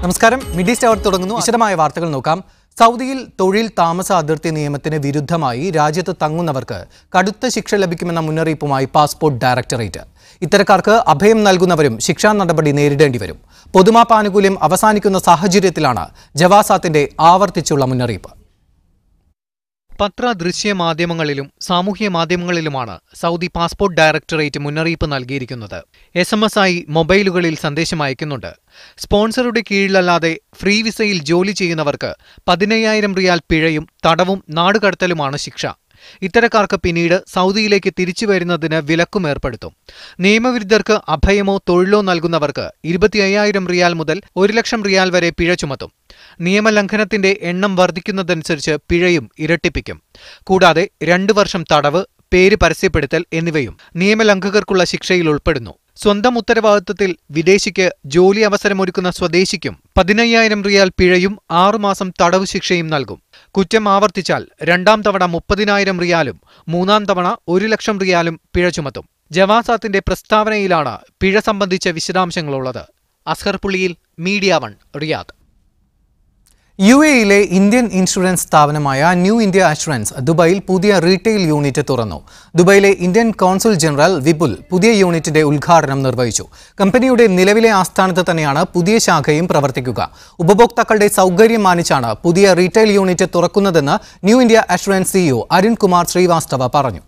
നമസ്കാരം. Mid east അവർ തുടങ്ങുന്നു. വിശദമായ വാർത്തകൾ നോക്കാം. സൗദിയിൽ തൊഴിൽ താമസ അതിർത്തി നിയമത്തിന് വിരുദ്ധമായി രാജ്യത്ത് തങ്ങുന്നവർക്ക് കടുത്ത ശിക്ഷ ലഭിക്കുമെന്ന മുന്നറിയിപ്പുമായി പാസ്പോർട്ട് ഡയറക്ടറേറ്റ്. ഇത്തരക്കാർക്ക് അഭയം നൽകുന്നവരും ശിക്ഷാ നടപടി നേരിടേണ്ടി വരും. പൊതുമാപ്പ് ആനുകൂല്യം അവസാനിക്കുന്ന സാഹചര്യത്തിലാണ് ജവാസാത്തിന്റെ ആവർത്തിച്ചുള്ള മുന്നറിയിപ്പ്. പത്ര ദൃശ്യ മാധ്യമങ്ങളിലും സാമൂഹ്യ മാധ്യമങ്ങളിലുമാണ് സൗദി പാസ്പോർട്ട് ഡയറക്ടറേറ്റ് മുന്നറിയിപ്പ് നൽകിയിരിക്കുന്നത്. SMS ആയി മൊബൈലുകളിൽ സന്ദേശം അയക്കുന്നുണ്ട്. സ്പോൺസറുടെ കീഴിലല്ലാതെ ഫ്രീ വിസയിൽ ജോലി ചെയ്യുന്നവർക്ക് 15,000 റിയാൽ പിഴയും തടവും നാടുകടത്തലുമാണ് ശിക്ഷ. ഇത്തരക്കാർക്ക് പിന്നീട് സൗദിയിലേക്ക് തിരിച്ചു വരുന്നതിന് വിലക്കും ഏർപ്പെടുത്തും. നിയമവിരുദ്ധർക്ക് അഭയമോ തൊഴിലോ നൽകുന്നവർക്ക് 25,000 റിയാൽ മുതൽ 1,00,000 റിയാൽ വരെ പിഴ ചുമത്തും. നിയമലംഘനത്തിന്റെ എണ്ണം വർദ്ധിക്കുന്നതനുസരിച്ച് പിഴയും ഇരട്ടിപ്പിക്കും. കൂടാതെ 2 വർഷം തടവ്, പേര് പരസ്യപ്പെടുത്തൽ എന്നിവയും നിയമലംഘകർക്കുള്ള ശിക്ഷയിൽ ഉൾപ്പെടുന്നു. സ്വന്തം ഉത്തരവാദിത്തത്തിൽ വിദേശിക്ക് ജോലി അവസരമൊരുക്കുന്ന സ്വദേശിക്കും 15,000 റിയാൽ പിഴയും 6 മാസം തടവ് ശിക്ഷയും നൽകും. കുറ്റം ആവർത്തിച്ചാൽ 2ാം തവണ 30,000 റിയാലും 3ാം തവണ 1,00,000 റിയാലും പിഴ ചുമത്തും. ജവാസാത്തിന്റെ പ്രസ്താവനയിലാണ് പിഴ സംബന്ധിച്ച വിശദാംശങ്ങളുള്ളത്. അസ്ഹർ പുള്ളിയിൽ, മീഡിയ 1, റിയാദ്. UAEയിലെ ഇന്ത്യൻ ഇൻഷുറൻസ് സ്ഥാപനമായ ന്യൂ ഇന്ത്യ അഷുറൻസ് ദുബായിൽ പുതിയ റീറ്റെയിൽ യൂണിറ്റ് തുറന്നു. ദുബായിലെ ഇന്ത്യൻ കോൺസുൽ ജനറൽ വിപുൽ പുതിയ യൂണിറ്റിന്റെ ഉദ്ഘാടനം നിർവഹിച്ചു. കമ്പനിയുടെ നിലവിലെ ആസ്ഥാനത്ത് തന്നെയാണ് പുതിയ ശാഖയും പ്രവർത്തിക്കുക. ഉപഭോക്താക്കളുടെ സൗകര്യം മാനിച്ചാണ് പുതിയ റീറ്റെയിൽ യൂണിറ്റ് തുറക്കുന്നതെന്ന് new India assurance CEO Arun Kumar Srivastava പറഞ്ഞു.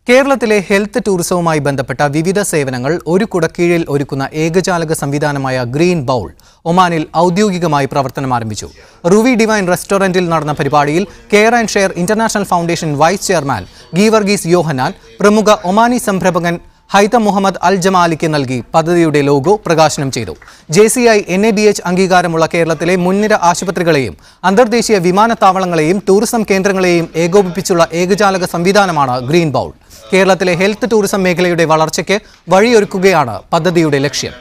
കേരളത്തിലെ ഹെൽത്ത് ടൂറിസവുമായി ബന്ധപ്പെട്ട വിവിധ സേവനങ്ങൾ ഒരു കുടക്കീഴിൽ ഒരുക്കുന്ന ഏകജാലക സംവിധാനമായ ഗ്രീൻ ബൗൾ ഒമാനിൽ ഔദ്യോഗികമായി പ്രവർത്തനം ആരംഭിച്ചു. റൂവി ഡിവൈൻ റെസ്റ്റോറന്റിൽ നടന്ന പരിപാടിയിൽ care and share international foundation vice chairman Geevarghese Yohannan പ്രമുഖ ഒമാനി സംരംഭകൻ ഹൈതം മുഹമ്മദ് അൽ ജമാലിക്ക് നൽകി പദ്ധതിയുടെ ലോഗോ പ്രകാശനം ചെയ്തു. JCI NABH അംഗീകാരമുള്ള കേരളത്തിലെ മുൻനിര ആശുപത്രികളെയും അന്തർദേശീയ വിമാനത്താവളങ്ങളെയും ടൂറിസം കേന്ദ്രങ്ങളെയും ഏകോപിപ്പിച്ചുള്ള ഏകജാലക സംവിധാനമാണ് ഗ്രീൻ ബൗൾ. കേരളത്തിലെ ഹെൽത്ത് ടൂറിസം മേഖലയുടെ വളർച്ചയ്ക്ക് വഴിയൊരുക്കുകയാണ് പദ്ധതിയുടെ ലക്ഷ്യം.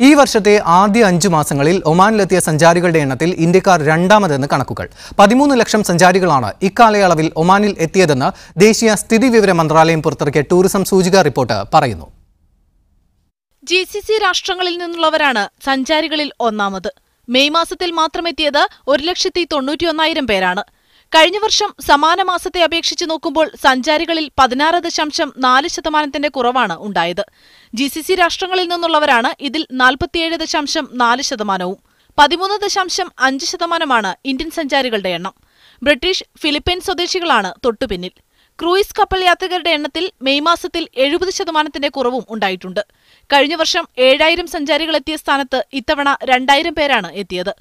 ഈ വർഷത്തെ ആദ്യ 5 മാസങ്ങളിൽ ഒമാനിലെത്തിയ സഞ്ചാരികളുടെ എണ്ണത്തിൽ ഇന്ത്യക്കാർ 2ാമതെന്ന് കണക്കുകൾ. 13 ലക്ഷം സഞ്ചാരികളാണ് ഇക്കാലയളവിൽ ഒമാനിൽ എത്തിയതെന്ന് ദേശീയ സ്ഥിതിവിവര മന്ത്രാലയം പുറത്തിറക്കിയ ടൂറിസം സൂചിക റിപ്പോർട്ട് പറയുന്നു. GCC രാഷ്ട്രങ്ങളിൽ നിന്നുള്ളവരാണ് സഞ്ചാരികളിൽ 1ാമത്. മെയ് മാസത്തിൽ മാത്രം എത്തിയത് 1,91,000 പേരാണ്. കഴിഞ്ഞ വർഷം സമാന മാസത്തെ അപേക്ഷിച്ച് നോക്കുമ്പോൾ സഞ്ചാരികളിൽ 16.4% കുറവാണ് ഉണ്ടായത്. GCC രാഷ്ട്രങ്ങളിൽ നിന്നുള്ളവരാണ് ഇതിൽ 47.4%. 13.5% ഇന്ത്യൻ സഞ്ചാരികളുടെ എണ്ണം. ബ്രിട്ടീഷ്, ഫിലിപ്പൈൻ സ്വദേശികളാണ് തൊട്ടുപിന്നിൽ. ക്രൂയിസ് കപ്പൽ യാത്രികരുടെ എണ്ണത്തിൽ മെയ് മാസത്തിൽ 70% കുറവും ഉണ്ടായിട്ടുണ്ട്. കഴിഞ്ഞ വർഷം 7,000 സഞ്ചാരികൾ എത്തിയ സ്ഥാനത്ത് ഇത്തവണ 2,000 പേരാണ് എത്തിയത്.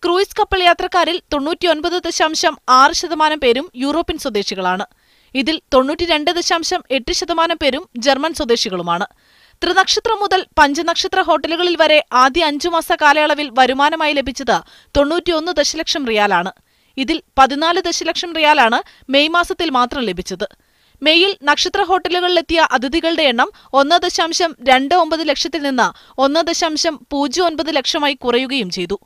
ക്രൂയിസ് കപ്പൽ യാത്രക്കാരിൽ 99.6% പേരും യൂറോപ്യൻ സ്വദേശികളാണ്. ഇതിൽ 92.8% പേരും ജർമ്മൻ സ്വദേശികളുമാണ്. ത്രിനക്ഷത്രം മുതൽ പഞ്ചനക്ഷത്ര ഹോട്ടലുകളിൽ വരെ ആദ്യ 5 മാസ കാലയളവിൽ വരുമാനമായി ലഭിച്ചത് 91 ദശലക്ഷം റിയാലാണ്. ഇതിൽ 14 ദശലക്ഷം റിയാലാണ് മെയ് മാസത്തിൽ മാത്രം ലഭിച്ചത്. മെയ്യിൽ നക്ഷത്ര ഹോട്ടലുകളിലെത്തിയ അതിഥികളുടെ എണ്ണം 1.29 ലക്ഷത്തിൽ നിന്ന് 1.09 ലക്ഷമായി കുറയുകയും ചെയ്തു.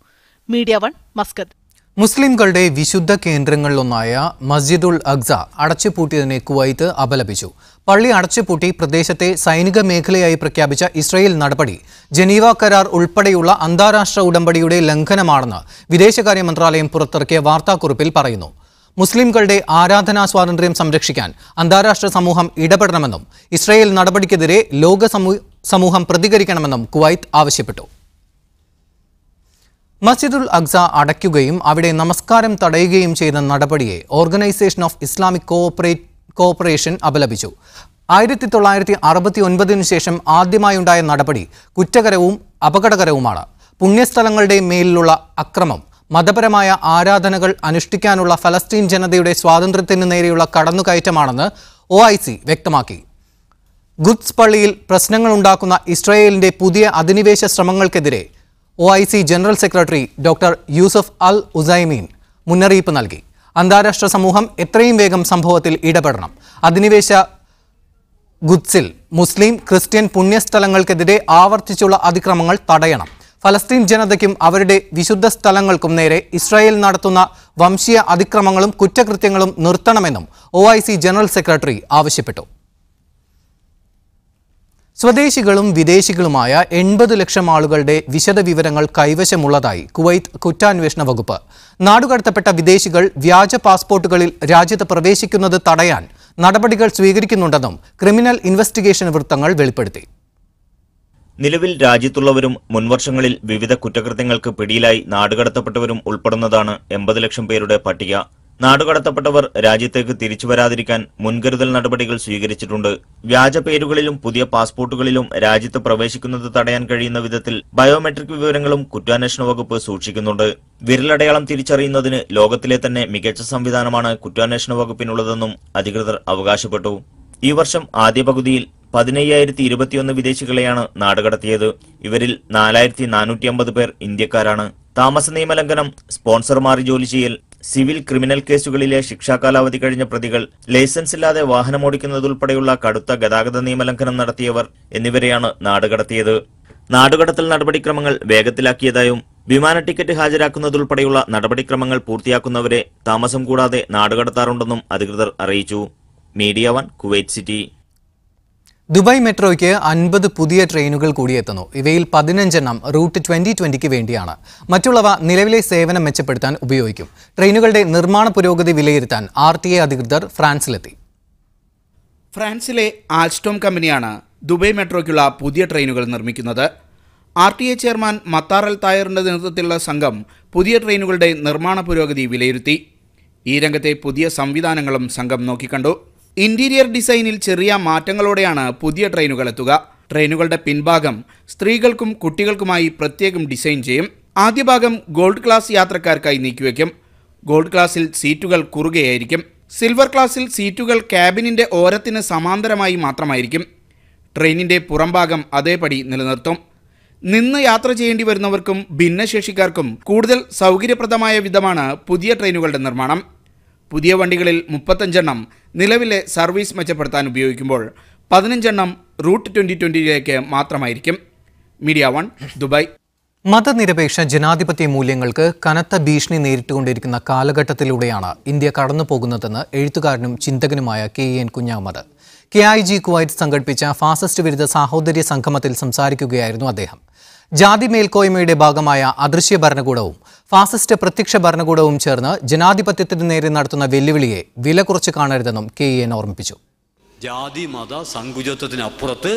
Media 1, Muscat. മുസ്ലിംകളുടെ വിശുദ്ധ കേന്ദ്രങ്ങളിലൊന്നായ മസ്ജിദുൽ അഖ്സ അടച്ചുപൂട്ടിയതിനെ കുവൈത്ത് അപലപിച്ചു. പള്ളി അടച്ചുപൂട്ടി പ്രദേശത്തെ സൈനിക മേഖലയായി പ്രഖ്യാപിച്ച ഇസ്രായേൽ നടപടി ജനീവ കരാർ ഉൾപ്പെടെയുള്ള അന്താരാഷ്ട്ര ഉടമ്പടിയുടെ ലംഘനമാണെന്ന് വിദേശകാര്യ മന്ത്രാലയം പുറത്തിറക്കിയ വാർത്താക്കുറിപ്പിൽ പറയുന്നു. മുസ്ലിംകളുടെ ആരാധനാ സ്വാതന്ത്ര്യം സംരക്ഷിക്കാൻ അന്താരാഷ്ട്ര സമൂഹം ഇടപെടണമെന്നും ഇസ്രായേൽ നടപടിക്കെതിരെ ലോക സമൂഹം പ്രതികരിക്കണമെന്നും കുവൈത്ത് ആവശ്യപ്പെട്ടു. മസ്ജിദുൽ അഖ്സ അടയ്ക്കുകയും അവിടെ നമസ്കാരം തടയുകയും ചെയ്ത നടപടിയെ ഓർഗനൈസേഷൻ ഓഫ് ഇസ്ലാമിക് കോഓപ്പറേഷൻ അപലപിച്ചു. 1969 ശേഷം ആദ്യമായുണ്ടായ നടപടി കുറ്റകരവും അപകടകരവുമാണ്. പുണ്യസ്ഥലങ്ങളുടെ മേലിലുള്ള അക്രമം മതപരമായ ആരാധനകൾ അനുഷ്ഠിക്കാനുള്ള ഫലസ്തീൻ ജനതയുടെ സ്വാതന്ത്ര്യത്തിന് നേരെയുള്ള കടന്നുകയറ്റമാണെന്ന് OIC വ്യക്തമാക്കി. ഖുദ്സ് പള്ളിയിൽ പ്രശ്നങ്ങളുണ്ടാക്കുന്ന ഇസ്രായേലിന്റെ പുതിയ അധിനിവേശ ശ്രമങ്ങൾക്കെതിരെ OIC general secretary doctor Yusuf Al Othaimeen മുന്നറിയിപ്പ് നൽകി. അന്താരാഷ്ട്ര സമൂഹം എത്രയും വേഗം സംഭവത്തിൽ ഇടപെടണം. അധിനിവേശ ഖുദ്സിൽ മുസ്ലിം, ക്രിസ്ത്യൻ പുണ്യസ്ഥലങ്ങൾക്കെതിരെ ആവർത്തിച്ചുള്ള അതിക്രമങ്ങൾ തടയണം. ഫലസ്തീൻ ജനതയ്ക്കും അവരുടെ വിശുദ്ധ സ്ഥലങ്ങൾക്കും നേരെ ഇസ്രായേൽ നടത്തുന്ന വംശീയ അതിക്രമങ്ങളും കുറ്റകൃത്യങ്ങളും നിർത്തണമെന്നും OIC ജനറൽ സെക്രട്ടറി ആവശ്യപ്പെട്ടു. സ്വദേശികളും വിദേശികളുമായ 80 ലക്ഷം ആളുകളുടെ വിശദവിവരങ്ങൾ കൈവശമുള്ളതായി കുവൈത്ത് കുറ്റാന്വേഷണ വകുപ്പ്. നാടുകടത്തപ്പെട്ട വിദേശികൾ വ്യാജ പാസ്പോർട്ടുകളിൽ രാജ്യത്ത് പ്രവേശിക്കുന്നത് തടയാൻ നടപടികൾ സ്വീകരിക്കുന്നുണ്ടെന്നും ക്രിമിനൽ ഇൻവെസ്റ്റിഗേഷൻ വൃത്തങ്ങൾ വെളിപ്പെടുത്തി. നിലവിൽ രാജ്യത്തുള്ളവരും മുൻവർഷങ്ങളിൽ വിവിധ കുറ്റകൃത്യങ്ങൾക്ക് പിടിയിലായി നാടുകടത്തപ്പെട്ടവരും ഉൾപ്പെടുന്നതാണ് 80 ലക്ഷം പേരുടെ പട്ടിക. നാടുകടത്തപ്പെട്ടവർ രാജ്യത്തേക്ക് തിരിച്ചു വരാതിരിക്കാൻ മുൻകരുതൽ നടപടികൾ സ്വീകരിച്ചിട്ടുണ്ട്. വ്യാജ പേരുകളിലും പുതിയ പാസ്പോർട്ടുകളിലും രാജ്യത്ത് പ്രവേശിക്കുന്നത് തടയാൻ കഴിയുന്ന വിധത്തിൽ ബയോമെട്രിക് വിവരങ്ങളും കുറ്റാന്വേഷണ വകുപ്പ് സൂക്ഷിക്കുന്നുണ്ട്. വിരലടയാളം തിരിച്ചറിയുന്നതിന് ലോകത്തിലെ തന്നെ മികച്ച സംവിധാനമാണ് കുറ്റാന്വേഷണ വകുപ്പിനുള്ളതെന്നും അധികൃതർ അവകാശപ്പെട്ടു. ഈ വർഷം ആദ്യ പകുതിയിൽ 15,021 വിദേശികളെയാണ് നാടുകടത്തിയത്. ഇവരിൽ 4,450 പേർ ഇന്ത്യക്കാരാണ്. താമസ നിയമലംഘനം, സ്പോൺസർ മാറി ജോലി ചെയ്യൽ, സിവിൽ ക്രിമിനൽ കേസുകളിലെ ശിക്ഷാകാലാവധി കഴിഞ്ഞ പ്രതികൾ, ലൈസൻസ് ഇല്ലാതെ വാഹനമോടിക്കുന്നതുൾപ്പെടെയുള്ള കടുത്ത ഗതാഗത നിയമലംഘനം നടത്തിയവർ എന്നിവരെയാണ് നാടുകടത്തിയത്. നാടുകടത്തൽ നടപടിക്രമങ്ങൾ വേഗത്തിലാക്കിയതായും വിമാന ടിക്കറ്റ് ഹാജരാക്കുന്നതുൾപ്പെടെയുള്ള നടപടിക്രമങ്ങൾ പൂർത്തിയാക്കുന്നവരെ താമസം കൂടാതെ നാടുകടത്താറുണ്ടെന്നും അധികൃതർ അറിയിച്ചു. Media 1 Kuwait city. ദുബായ് മെട്രോയ്ക്ക് 50 പുതിയ ട്രെയിനുകൾ കൂടിയെത്തുന്നു. ഇവയിൽ 15 റൂട്ട് 2020 വേണ്ടിയാണ്. മറ്റുള്ളവ നിലവിലെ സേവനം മെച്ചപ്പെടുത്താൻ ഉപയോഗിക്കും. ട്രെയിനുകളുടെ നിർമ്മാണ പുരോഗതി വിലയിരുത്താൻ RTA അധികൃതർ ഫ്രാൻസിലെത്തി. ഫ്രാൻസിലെ ആൽസ്റ്റോം കമ്പനിയാണ് ദുബായ് മെട്രോയ്ക്കുള്ള പുതിയ ട്രെയിനുകൾ നിർമ്മിക്കുന്നത്. RTA ചെയർമാൻ മത്താർ അൽ തായറിന്റെ നേതൃത്വത്തിലുള്ള സംഘം പുതിയ ട്രെയിനുകളുടെ നിർമ്മാണ പുരോഗതി വിലയിരുത്തി. ഈ രംഗത്തെ പുതിയ സംവിധാനങ്ങളും സംഘം നോക്കിക്കണ്ടു. ഇന്റീരിയർ ഡിസൈനിൽ ചെറിയ മാറ്റങ്ങളോടെയാണ് പുതിയ ട്രെയിനുകൾ എത്തുക. ട്രെയിനുകളുടെ പിൻഭാഗം സ്ത്രീകൾക്കും കുട്ടികൾക്കുമായി പ്രത്യേകം ഡിസൈൻ ചെയ്യും. ആദ്യ ഭാഗം ഗോൾഡ് ക്ലാസ് യാത്രക്കാർക്കായി നീക്കിവെക്കും. ഗോൾഡ് ക്ലാസ്സിൽ സീറ്റുകൾ കുറുകെയായിരിക്കും. സിൽവർ ക്ലാസ്സിൽ സീറ്റുകൾ ക്യാബിനിന്റെ ഓരത്തിന് സമാന്തരമായി മാത്രമായിരിക്കും. ട്രെയിനിന്റെ പുറംഭാഗം അതേപടി നിലനിർത്തും. നിന്ന് യാത്ര ചെയ്യേണ്ടി വരുന്നവർക്കും ഭിന്നശേഷിക്കാർക്കും കൂടുതൽ സൗകര്യപ്രദമായ വിധമാണ് പുതിയ ട്രെയിനുകളുടെ നിർമ്മാണം. പുതിയ വണ്ടികളിൽ 35 നിലവിലെ സർവീസ് മെച്ചപ്പെടുത്താൻ ഉപയോഗിക്കുമ്പോൾ 15 റൂട്ട് 2020 മാത്രമായിരിക്കും. Media 1 Dubai. മതനിരപേക്ഷ ജനാധിപത്യ മൂല്യങ്ങൾക്ക് കനത്ത ഭീഷണി നേരിട്ടുകൊണ്ടിരിക്കുന്ന കാലഘട്ടത്തിലൂടെയാണ് ഇന്ത്യ കടന്നുപോകുന്നതെന്ന് എഴുത്തുകാരനും ചിന്തകനുമായ KEN കുഞ്ഞഹമ്മദ്. KIG കുവൈറ്റ് സംഘടിപ്പിച്ച ഫാസിസ്റ്റ് വിരുദ്ധ സാഹോദര്യ സംഗമത്തിൽ സംസാരിക്കുകയായിരുന്നു അദ്ദേഹം. ജാതി മേൽക്കോയ്മയുടെ ഭാഗമായ അദൃശ്യ ഭരണകൂടവും ഫാസിസ്റ്റ് പ്രത്യക്ഷ ഭരണകൂടവും ചേർന്ന് ജനാധിപത്യത്തിന് നേരെ നടത്തുന്ന വെല്ലുവിളിയെ വില കുറച്ച് കാണരുതെന്നും KEN ഓർമ്മിപ്പിച്ചു. ജാതി മത സങ്കുചത്വത്തിനപ്പുറത്ത്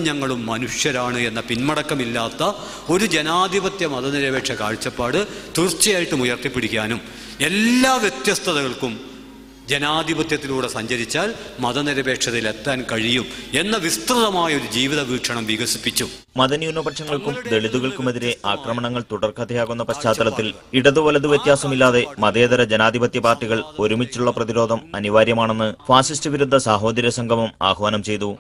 ഞങ്ങളും മനുഷ്യരാണ് എന്ന പിന്മടക്കമില്ലാത്ത ഒരു ജനാധിപത്യ മതനിരപേക്ഷ കാഴ്ചപ്പാട് തീർച്ചയായിട്ടും ഉയർത്തിപ്പിടിക്കാനും എല്ലാ വ്യത്യസ്തതകൾക്കും ജനാധിപത്യത്തിലൂടെ സഞ്ചരിച്ചാൽ മതനിരപേക്ഷതയിലെത്താൻ കഴിയും എന്ന വിസ്തൃതമായ ഒരു ജീവിത വീക്ഷണം വികസിപ്പിച്ചു. മതന്യൂനപക്ഷങ്ങൾക്കും ദളിതുകൾക്കുമെതിരെ ആക്രമണങ്ങൾ തുടർക്കഥയാകുന്ന പശ്ചാത്തലത്തിൽ ഇടതു വലതു വ്യത്യാസമില്ലാതെ മതേതര ജനാധിപത്യ പാർട്ടികൾ ഒരുമിച്ചുള്ള പ്രതിരോധം അനിവാര്യമാണെന്ന് ഫാസിസ്റ്റ് വിരുദ്ധ സാഹോദര്യ സംഗമം ആഹ്വാനം ചെയ്തു.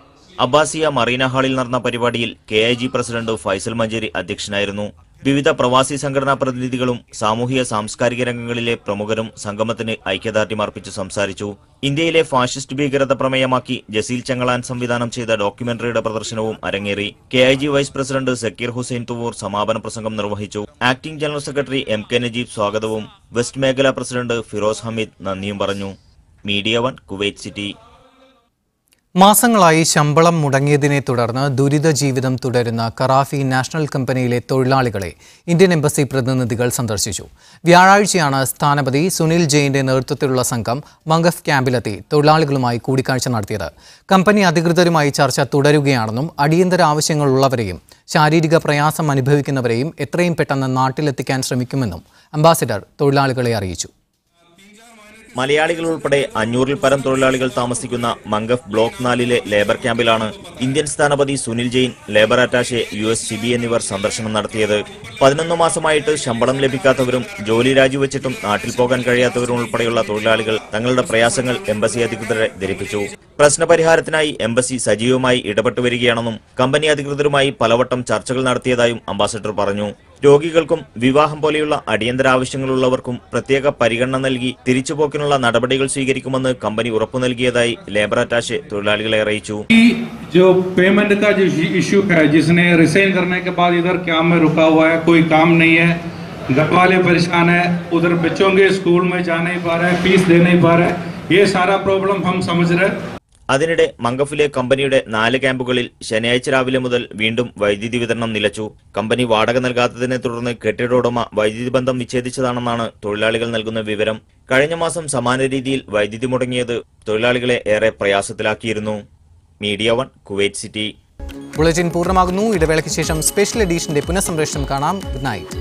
അബ്ബാസിയ മറീന ഹാളിൽ നടന്ന പരിപാടിയിൽ KIG പ്രസിഡന്റ് ഫൈസൽ മഞ്ചേരി അധ്യക്ഷനായിരുന്നു. വിവിധ പ്രവാസി സംഘടനാ പ്രതിനിധികളും സാമൂഹിക സാംസ്കാരിക രംഗങ്ങളിലെ പ്രമുഖരും സംഗമത്തിന് ഐക്യദാർഢ്യം അർപ്പിച്ച് സംസാരിച്ചു. ഇന്ത്യയിലെ ഫാഷിസ്റ്റ് ഭീകരത പ്രമേയമാക്കി ജസീൽ ചെങ്ങളാൻ സംവിധാനം ചെയ്ത ഡോക്യുമെന്ററിയുടെ പ്രദർശനവും അരങ്ങേറി. KIG vice president Zakir Hussain Thuvoor സമാപന പ്രസംഗം നിർവഹിച്ചു. Acting general secretary MK Najeeb സ്വാഗതവും വെസ്റ്റ് മേഖലാ പ്രസിഡന്റ് ഫിറോസ് ഹമീദ് നന്ദിയും പറഞ്ഞു. Media 1 Kuwait City. മാസങ്ങളായി ശമ്പളം മുടങ്ങിയതിനെ തുടർന്ന് ദുരിത ജീവിതം തുടരുന്ന കറാഫി നാഷണൽ കമ്പനിയിലെ തൊഴിലാളികളെ ഇന്ത്യൻ എംബസി പ്രതിനിധികൾ സന്ദർശിച്ചു. വ്യാഴാഴ്ചയാണ് സ്ഥാനപതി സുനിൽ ജെയിന്റെ നേതൃത്വത്തിലുള്ള സംഘം മംഗഫ് ക്യാമ്പിലെത്തി തൊഴിലാളികളുമായി കൂടിക്കാഴ്ച നടത്തിയത്. കമ്പനി അധികൃതരുമായി ചർച്ച തുടരുകയാണെന്നും അടിയന്തര ആവശ്യങ്ങളുള്ളവരെയും ശാരീരിക പ്രയാസം അനുഭവിക്കുന്നവരെയും എത്രയും പെട്ടെന്ന് നാട്ടിലെത്തിക്കാൻ ശ്രമിക്കുമെന്നും അംബാസിഡർ തൊഴിലാളികളെ അറിയിച്ചു. മലയാളികൾ ഉൾപ്പെടെ 500-ൽ പരം തൊഴിലാളികൾ താമസിക്കുന്ന മംഗഫ് ബ്ലോക്ക് 4-ലെ ലേബർ ക്യാമ്പിലാണ് ഇന്ത്യൻ സ്ഥാനപതി Sunil Jain, labour attache US Shibi എന്നിവർ സന്ദർശനം നടത്തിയത്. 11 മാസമായിട്ട് ശമ്പളം ലഭിക്കാത്തവരും ജോലി രാജിവെച്ചിട്ടും നാട്ടിൽ പോകാൻ കഴിയാത്തവരും ഉൾപ്പെടെയുള്ള തൊഴിലാളികൾ തങ്ങളുടെ പ്രയാസങ്ങൾ എംബസി അധികൃതരെ ധരിപ്പിച്ചു. പ്രശ്നപരിഹാരത്തിനായി എംബസി സജീവമായി ഇടപെട്ടു വരികയാണെന്നും കമ്പനി അധികൃതരുമായി പലവട്ടം ചർച്ചകൾ നടത്തിയതായും അംബാസഡർ പറഞ്ഞു. രോഗികൾക്കും വിവാഹം പോലെയുള്ള അടിയന്തര ആവശ്യങ്ങളുള്ളവർക്കും പ്രത്യേക പരിഗണന നൽകി തിരിച്ചുപോക്കിനുള്ള നടപടികൾ സ്വീകരിക്കുമെന്ന് കമ്പനി ഉറപ്പു നൽകിയതായി ലേബർ അറ്റാഷെ തൊഴിലാളികളെ അറിയിച്ചു. जो पेमेंट का जो इश्यू है, जिसने रिसाइन करने के बाद इधर काम में रुका हुआ है, कोई काम नहीं है, घर वाले परेशान है, उधर बच्चों के स्कूल में जा नहीं पा रहे, फीस दे नहीं पा रहे, ये सारा प्रॉब्लम हम समझ रहे हैं. അതിനിടെ മംഗഫിലെ കമ്പനിയുടെ 4 ക്യാമ്പുകളിൽ ശനിയാഴ്ച രാവിലെ മുതൽ വീണ്ടും വൈദ്യുതി വിതരണം നിലച്ചു. കമ്പനി വാടക നൽകാത്തതിനെ തുടർന്ന് കെട്ടിട ഉടമ വൈദ്യുതി ബന്ധം വിച്ഛേദിച്ചതാണെന്നാണ് തൊഴിലാളികൾ നൽകുന്ന വിവരം. കഴിഞ്ഞ മാസം സമാന രീതിയിൽ വൈദ്യുതി മുടങ്ങിയത് തൊഴിലാളികളെ ഏറെ പ്രയാസത്തിലാക്കിയിരുന്നു. Media 1 Kuwait City. ബുള്ളറ്റിൻ പൂർണ്ണമാകുന്നു. ഇടവേളയ്ക്ക് ശേഷം സ്പെഷ്യൽ എഡിഷന്റെ പുനഃസംപ്രേഷണം കാണാം. Good night.